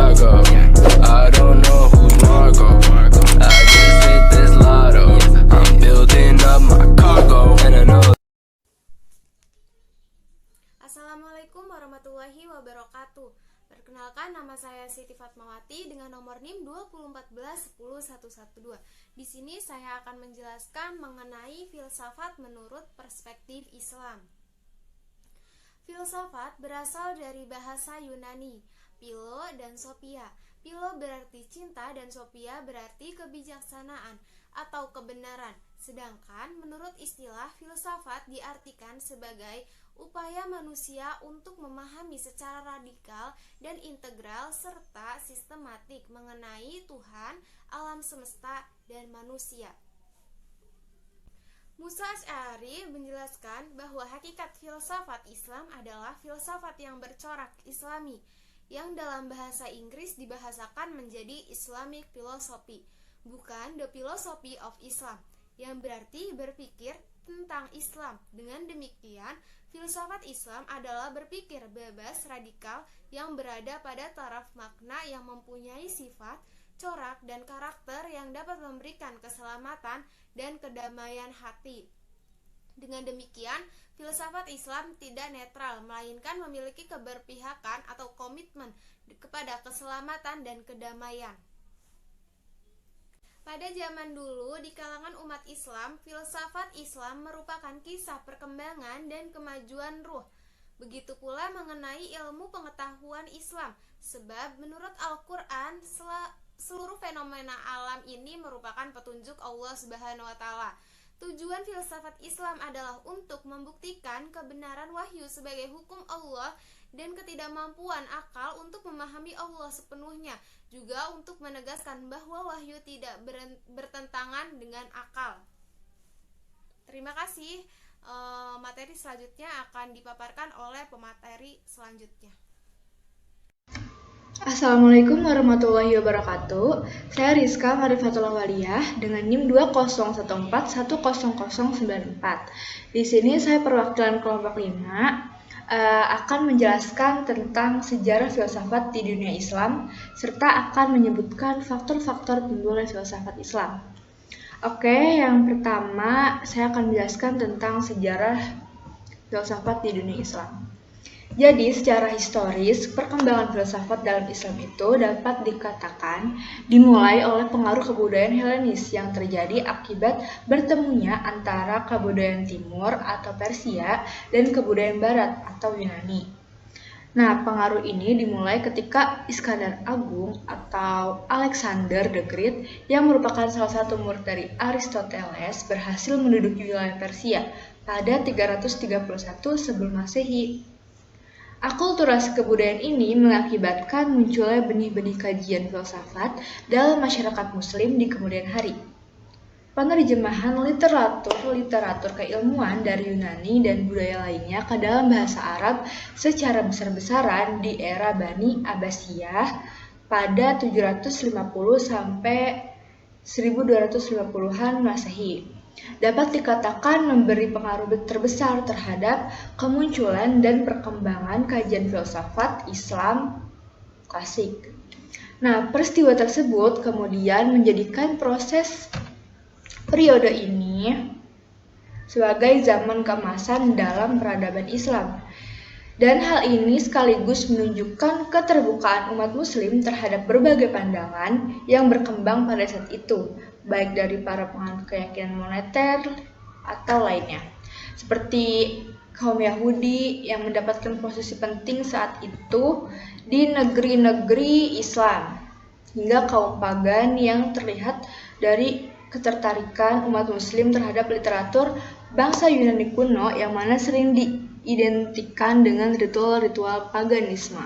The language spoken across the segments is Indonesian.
cargo. I don't know who's Marco. I just hit this lotto. I'm building up my cargo, and I know. Assalamualaikum warahmatullahi wabarakatuh. Perkenalkan, nama saya Siti Fatmawati dengan nomor NIM 2014-10112. Di sini saya akan menjelaskan mengenai filsafat menurut perspektif Islam. Filsafat berasal dari bahasa Yunani, philo dan sophia. Philo berarti cinta dan sophia berarti kebijaksanaan atau kebenaran. Sedangkan menurut istilah filsafat diartikan sebagai upaya manusia untuk memahami secara radikal dan integral serta sistematik mengenai Tuhan, alam semesta, dan manusia. Musa Asy'ari menjelaskan bahwa hakikat filsafat Islam adalah filsafat yang bercorak Islami, yang dalam bahasa Inggris dibahasakan menjadi Islamic philosophy, bukan the philosophy of Islam, yang berarti berpikir tentang Islam. Dengan demikian, filsafat Islam adalah berpikir bebas radikal yang berada pada taraf makna yang mempunyai sifat, corak, dan karakter yang dapat memberikan keselamatan dan kedamaian hati. Dengan demikian, filsafat Islam tidak netral, melainkan memiliki keberpihakan atau komitmen kepada keselamatan dan kedamaian. Pada zaman dulu, di kalangan umat Islam, filsafat Islam merupakan kisah perkembangan dan kemajuan ruh. Begitu pula mengenai ilmu pengetahuan Islam, sebab menurut Al-Quran, seluruh fenomena alam ini merupakan petunjuk Allah Subhanahu wa Ta'ala. Tujuan filsafat Islam adalah untuk membuktikan kebenaran wahyu sebagai hukum Allah dan ketidakmampuan akal untuk memahami Allah sepenuhnya, juga untuk menegaskan bahwa wahyu tidak bertentangan dengan akal. Terima kasih. Materi selanjutnya akan dipaparkan oleh pemateri selanjutnya. Assalamualaikum warahmatullahi wabarakatuh. Saya Rizka Marifatul Waliyah dengan NIM 2014-10094. Di sini saya perwakilan kelompok 5 akan menjelaskan tentang sejarah filsafat di dunia Islam serta akan menyebutkan faktor-faktor timbulnya filsafat Islam. Oke, yang pertama saya akan menjelaskan tentang sejarah filsafat di dunia Islam. Jadi, secara historis, perkembangan filsafat dalam Islam itu dapat dikatakan dimulai oleh pengaruh kebudayaan Helenis yang terjadi akibat bertemunya antara kebudayaan Timur atau Persia dan kebudayaan Barat atau Yunani. Nah, pengaruh ini dimulai ketika Iskandar Agung atau Alexander the Great yang merupakan salah satu murid dari Aristoteles berhasil menduduki wilayah Persia pada 331 sebelum Masehi. Akulturasi kebudayaan ini mengakibatkan munculnya benih-benih kajian filsafat dalam masyarakat Muslim di kemudian hari. Penerjemahan literatur keilmuan dari Yunani dan budaya lainnya ke dalam bahasa Arab secara besar-besaran di era Bani Abbasiyah pada 750 sampai 1250-an Masehi. Dapat dikatakan memberi pengaruh terbesar terhadap kemunculan dan perkembangan kajian filsafat Islam klasik. Nah, peristiwa tersebut kemudian menjadikan proses periode ini sebagai zaman keemasan dalam peradaban Islam. Dan hal ini sekaligus menunjukkan keterbukaan umat Muslim terhadap berbagai pandangan yang berkembang pada saat itu, baik dari para penganut keyakinan moneter atau lainnya. Seperti kaum Yahudi yang mendapatkan posisi penting saat itu di negeri-negeri Islam, hingga kaum pagan yang terlihat dari ketertarikan umat Muslim terhadap literatur bangsa Yunani kuno yang mana sering diidentikan dengan ritual-ritual paganisme.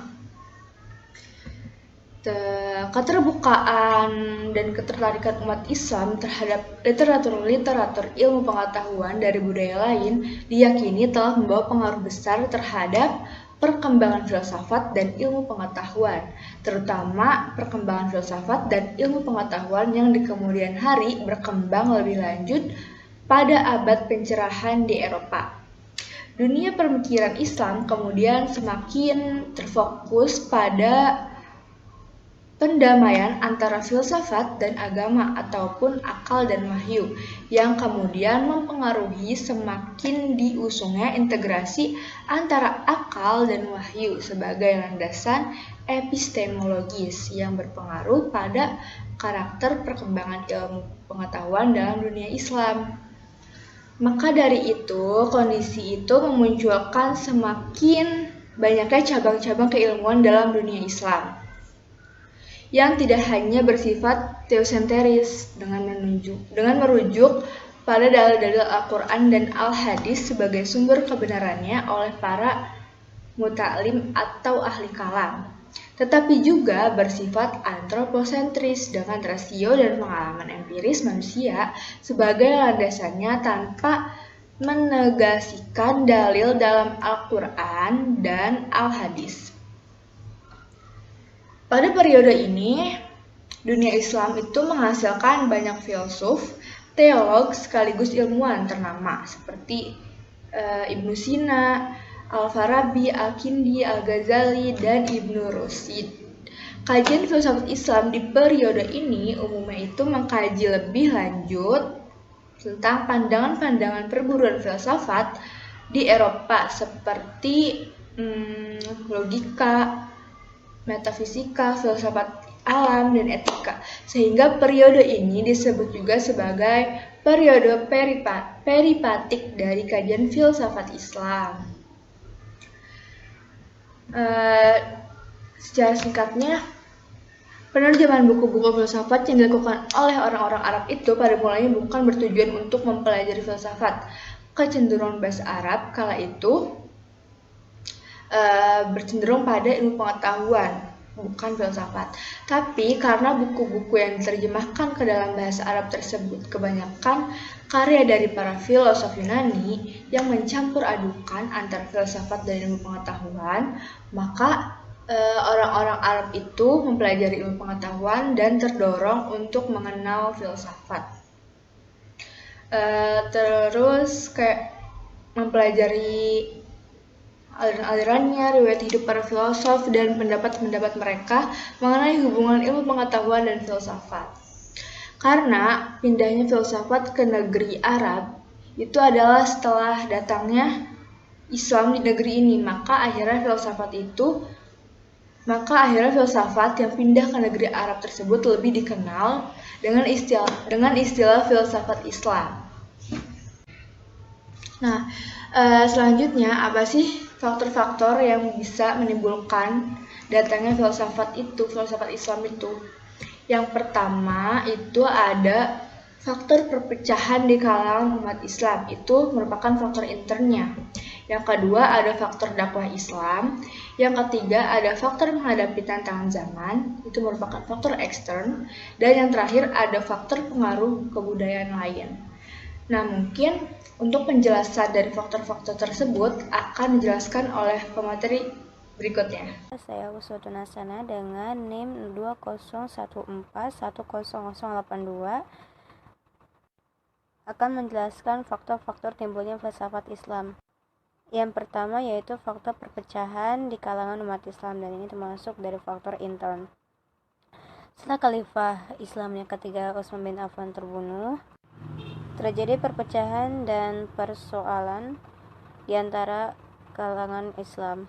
Keterbukaan dan ketertarikan umat Islam terhadap literatur ilmu pengetahuan dari budaya lain diyakini telah membawa pengaruh besar terhadap perkembangan filsafat dan ilmu pengetahuan, terutama perkembangan filsafat dan ilmu pengetahuan yang di kemudian hari berkembang lebih lanjut pada abad pencerahan di Eropa. Dunia pemikiran Islam kemudian semakin terfokus pada pendamaian antara filsafat dan agama ataupun akal dan wahyu, yang kemudian mempengaruhi semakin diusungnya integrasi antara akal dan wahyu sebagai landasan epistemologis yang berpengaruh pada karakter perkembangan ilmu pengetahuan dalam dunia Islam. Maka dari itu, kondisi itu memunculkan semakin banyaknya cabang-cabang keilmuan dalam dunia Islam yang tidak hanya bersifat teosentris dengan merujuk pada dalil-dalil Al-Quran dan Al-Hadis sebagai sumber kebenarannya oleh para muta'alim atau ahli kalam, tetapi juga bersifat antroposentris dengan rasio dan pengalaman empiris manusia sebagai landasannya tanpa menegasikan dalil dalam Al-Quran dan Al-Hadis. Pada periode ini, dunia Islam itu menghasilkan banyak filsuf, teolog sekaligus ilmuwan ternama seperti Ibnu Sina, Al-Farabi, Al-Kindi, Al-Ghazali, dan Ibnu Rushd. Kajian filsafat Islam di periode ini umumnya itu mengkaji lebih lanjut tentang pandangan-pandangan perburuan filsafat di Eropa seperti logika, metafisika, filsafat alam, dan etika, sehingga periode ini disebut juga sebagai periode peripatik dari kajian filsafat Islam. Secara singkatnya, penerjemahan buku-buku filsafat yang dilakukan oleh orang-orang Arab itu pada mulanya bukan bertujuan untuk mempelajari filsafat. Kecenderungan bahasa Arab kala itu bercenderung pada ilmu pengetahuan, bukan filsafat. Tapi karena buku-buku yang diterjemahkan ke dalam bahasa Arab tersebut kebanyakan karya dari para filosof Yunani yang mencampur adukan antara filsafat dan ilmu pengetahuan, maka orang-orang Arab itu mempelajari ilmu pengetahuan dan terdorong untuk mengenal filsafat. Terus kayak mempelajari aliran-alirannya, riwayat hidup para filosof, dan pendapat-pendapat mereka mengenai hubungan ilmu pengetahuan dan filsafat. Karena pindahnya filsafat ke negeri Arab itu adalah setelah datangnya Islam di negeri ini, maka akhirnya filsafat yang pindah ke negeri Arab tersebut lebih dikenal dengan istilah filsafat Islam. Nah, selanjutnya apa sih faktor-faktor yang bisa menimbulkan datangnya filsafat Islam itu? Yang pertama itu ada faktor perpecahan di kalangan umat Islam, itu merupakan faktor internya. Yang kedua ada faktor dakwah Islam. Yang ketiga ada faktor menghadapi tantangan zaman, itu merupakan faktor ekstern. Dan yang terakhir ada faktor pengaruh kebudayaan lain. Nah, mungkin untuk penjelasan dari faktor-faktor tersebut akan dijelaskan oleh pemateri berikutnya. Saya Uswatun Hasanah dengan NIM 201410010082 akan menjelaskan faktor-faktor timbulnya filsafat Islam. Yang pertama yaitu faktor perpecahan di kalangan umat Islam, dan ini termasuk dari faktor intern. Setelah Khalifah Islam yang ketiga Utsman bin Affan terbunuh, terjadi perpecahan dan persoalan di antara kalangan Islam.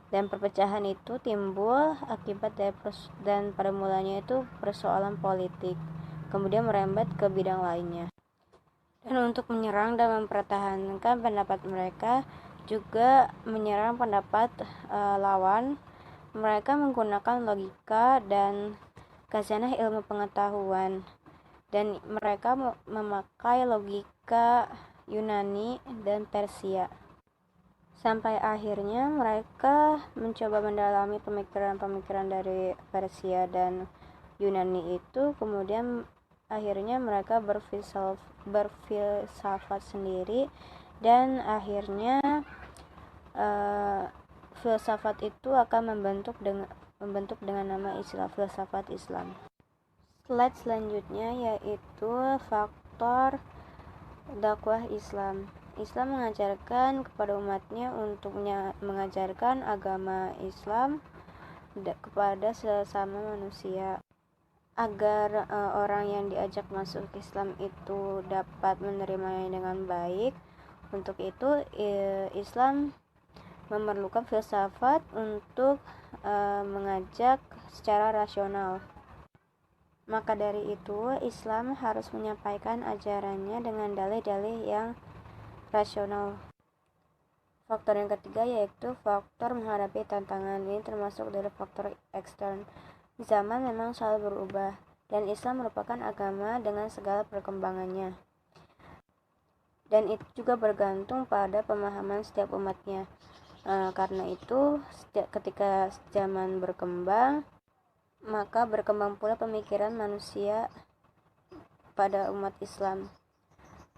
Dan perpecahan itu timbul akibat dan pada mulanya itu persoalan politik, kemudian merembet ke bidang lainnya. Dan untuk menyerang dan mempertahankan pendapat mereka, juga menyerang pendapat lawan, mereka menggunakan logika dan khazanah ilmu pengetahuan. Dan mereka memakai logika Yunani dan Persia. Sampai akhirnya mereka mencoba mendalami pemikiran-pemikiran dari Persia dan Yunani itu, kemudian akhirnya mereka berfilsafat sendiri, dan akhirnya filsafat itu akan membentuk dengan nama istilah filsafat Islam. Slide selanjutnya yaitu faktor dakwah Islam. Islam mengajarkan kepada umatnya untuk mengajarkan agama Islam kepada sesama manusia. Agar orang yang diajak masuk ke Islam itu dapat menerimanya dengan baik, untuk itu Islam memerlukan filsafat untuk mengajak secara rasional. Maka dari itu Islam harus menyampaikan ajarannya dengan dalih-dalih yang rasional. Faktor yang ketiga yaitu faktor menghadapi tantangan. Ini termasuk dari faktor ekstern. Zaman memang selalu berubah, dan Islam merupakan agama dengan segala perkembangannya. Dan itu juga bergantung pada pemahaman setiap umatnya. Karena itu, ketika zaman berkembang, maka berkembang pula pemikiran manusia pada umat Islam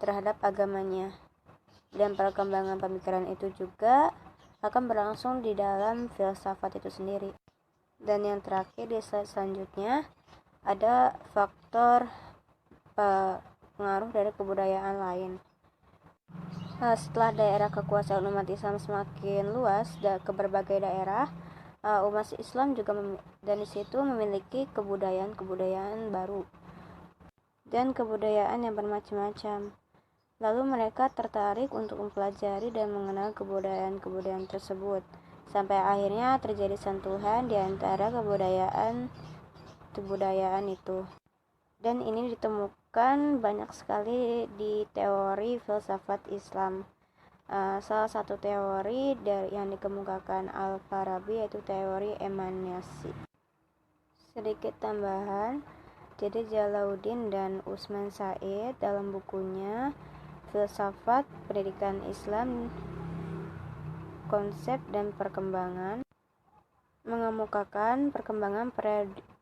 terhadap agamanya. Dan perkembangan pemikiran itu juga akan berlangsung di dalam filsafat itu sendiri. Dan yang terakhir di slide selanjutnya ada faktor pengaruh dari kebudayaan lain. Setelah daerah kekuasaan umat Islam semakin luas ke berbagai daerah, umat Islam juga dan di situ memiliki kebudayaan baru dan kebudayaan yang bermacam-macam. Lalu mereka tertarik untuk mempelajari dan mengenal kebudayaan tersebut, sampai akhirnya terjadi sentuhan di antara kebudayaan itu. Dan ini ditemukan banyak sekali di teori filsafat Islam. Salah satu teori yang dikemukakan Al-Farabi yaitu teori emanasi. Sedikit tambahan, jadi Jalaluddin dan Usman Said dalam bukunya Filsafat Pendidikan Islam, Konsep dan Perkembangan mengemukakan perkembangan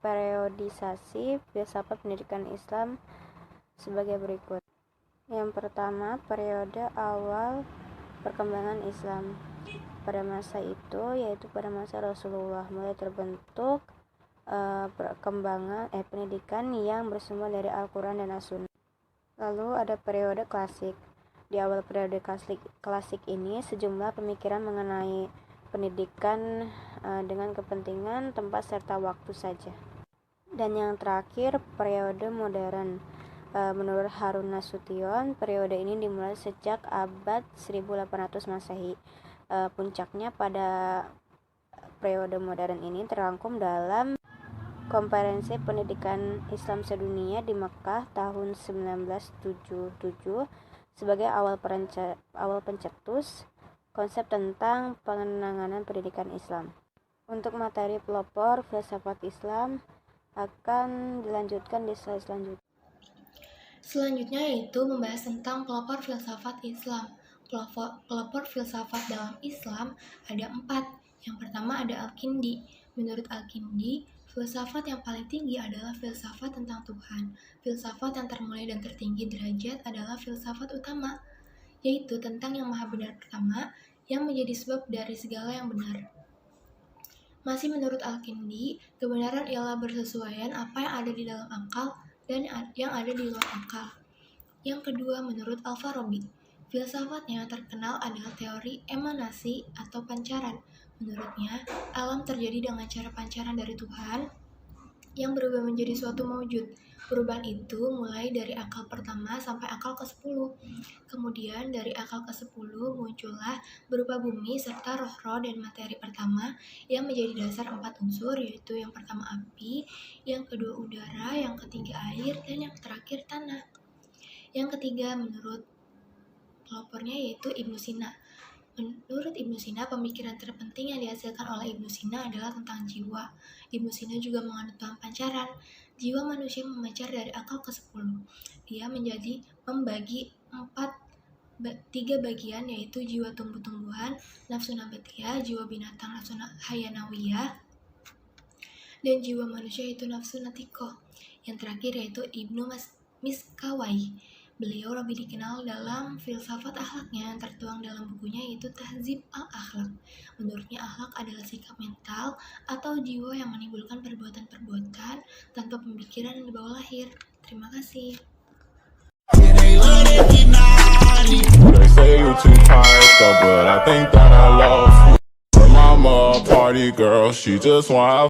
periodisasi filsafat pendidikan Islam sebagai berikut. Yang pertama, periode awal perkembangan Islam. Pada masa itu, yaitu pada masa Rasulullah, mulai terbentuk pendidikan yang bersumber dari Al-Quran dan As-Sunnah. Lalu ada periode klasik. Di awal periode klasik ini, sejumlah pemikiran mengenai pendidikan dengan kepentingan tempat serta waktu saja. Dan yang terakhir, periode modern. Menurut Harun Nasution, periode ini dimulai sejak abad 1800 Masehi. Puncaknya pada periode modern ini terangkum dalam Konferensi Pendidikan Islam Sedunia di Mekkah tahun 1977 sebagai awal pencetus konsep tentang penanganan pendidikan Islam. Untuk materi pelopor filsafat Islam akan dilanjutkan di slide selanjutnya. Selanjutnya yaitu membahas tentang pelopor filsafat Islam. Pelopor filsafat dalam Islam ada 4. Yang pertama ada Al-Kindi. Menurut Al-Kindi, filsafat yang paling tinggi adalah filsafat tentang Tuhan. Filsafat yang termulia dan tertinggi derajat adalah filsafat utama, yaitu tentang yang maha benar pertama, yang menjadi sebab dari segala yang benar. Masih menurut Al-Kindi, kebenaran ialah bersesuaian apa yang ada di dalam akal dan yang ada di luar akal. Yang kedua, menurut Al-Farabi, filsafat yang terkenal adalah teori emanasi atau pancaran. Menurutnya, alam terjadi dengan cara pancaran dari Tuhan yang berubah menjadi suatu maujud. Perubahan itu mulai dari akal pertama sampai akal ke-10. Kemudian dari akal ke-10 muncullah berupa bumi serta roh-roh dan materi pertama yang menjadi dasar 4 unsur, yaitu yang pertama api, yang kedua udara, yang ketiga air, dan yang terakhir tanah. Yang ketiga menurut pelopornya yaitu Ibnu Sina. Menurut Ibnu Sina, pemikiran terpenting yang dihasilkan oleh Ibnu Sina adalah tentang jiwa. Ibnu Sina juga menganut paham pancaran. Jiwa manusia memancar dari akal ke-10. Dia membagi 3 bagian, yaitu jiwa tumbuh-tumbuhan, nafsu nabatiah, jiwa binatang, nafsu hayanawiyah, dan jiwa manusia yaitu nafsu natiko. Yang terakhir yaitu Ibnu Miskawai. Beliau lebih dikenal dalam filsafat akhlaknya yang tertuang dalam bukunya yaitu Tahzib al-Akhlak. Menurutnya akhlak adalah sikap mental atau jiwa yang menimbulkan perbuatan-perbuatan tanpa pemikiran yang dibawa lahir. Terima kasih. They say you too tired though, but I think that I lost you. Her mama a party girl, she just want